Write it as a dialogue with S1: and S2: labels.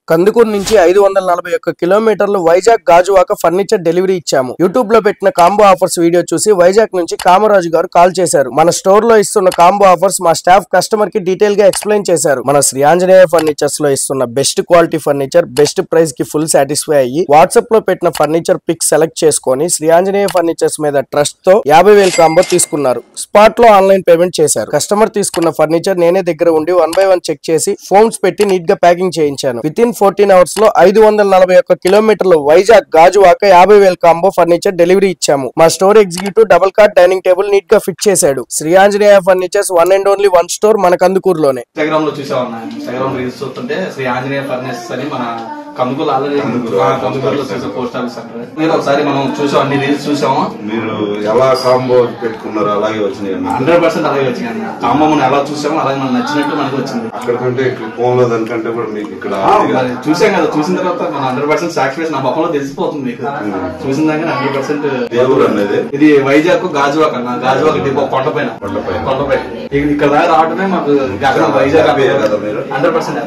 S1: కందుకూరు నుంచి 541 కిలోమీటర్లు Vizag Gajuwaka furniture delivery ఇచ్చాము. యూట్యూబ్ లో పెట్టిన కాంబో ఆఫర్స్ వీడియో చూసి వైజాగ్ నుంచి కామరాజు గారు కాల్ చేశారు. మన స్టోర్ లో ఇస్తున్న కాంబో ఆఫర్స్ మా స్టాఫ్ కస్టమర్ కి డీటెయిల్ గా ఎక్స్ప్లెయిన్ చేశారు. మన శ్రీ ఆంజనేయ ఫర్నిచర్స్ లో ఇస్తున్న best quality furniture best price కి ఫుల్ సాటిస్ఫై అయ్యి వాట్సాప్ లో పెట్టిన ఫర్నిచర్ పిక్ సెలెక్ట్ చేసుకొని శ్రీ ఆంజనేయ ఫర్నిచర్స్ మీద ట్రస్ట్ తో 50,000 కాంబో తీసుకున్నారు. స్పాట్ లో ఆన్లైన్ పేమెంట్ చేశారు. కస్టమర్ తీసుకున్న ఫర్నిచర్ నేనే దగ్గర ఉండి 1 by 1 చెక్ చేసి ఫోన్స్ పెట్టి నీట్ గా ప్యాకింగ్ చేయించాను. వితిన్ 14 అవర్స్ లో 541 కిలోమీటర్లు Vizag Gajuwaka 50,000 combo furniture delivery ఇచ్చాము. మా store executive double cot dining table neat గా ఫిట్ చేశాడు. Shri Anjaneya furnitures one and only one store మన కందుకూరులోనే.
S2: ఇన్స్టాగ్రామ్ లో చూసామన్నా, ఇన్స్టాగ్రామ్ రీల్స్ చూస్తుంటే శ్రీ ఆంజనేయ ఫర్నిచర్స్ అని మన కందుకూరు ఆల్రెడీ కందుకూరులో చూసే పోస్ట్ ఆఫీస్ అంటే మీరు ఒకసారి మనం చూసాం, అన్ని రీల్స్ చూసాము.
S3: మీరు ఎలా కాంబో పెట్టుకున్నారు అలాగే వచ్చినాయి?
S2: 100% అలాగే వచ్చినాయి. కాంబో మనం ఎలా చూసామో అలాగే మనకు నచ్చినట్టు మనకి వచ్చింది.
S3: అక్కడికంటే ఫోన్ లో దానికంటే కూడా మీకు ఇక్కడ
S2: చూసాం కదా, చూసిన తర్వాత మన 100% సాటిస్ఫాక్షన్ నా మొక్కలో తెలిసిపోతుంది. మీకు చూసిన దాకా 100%
S3: దేవుడు అనేది
S2: ఇది వైజాగ్ గాజువాక అన్న, గాజువాక డిపో కొండపైన ఇక్కడ దాకా రావడమే మాకు వైజాగ్ 100%.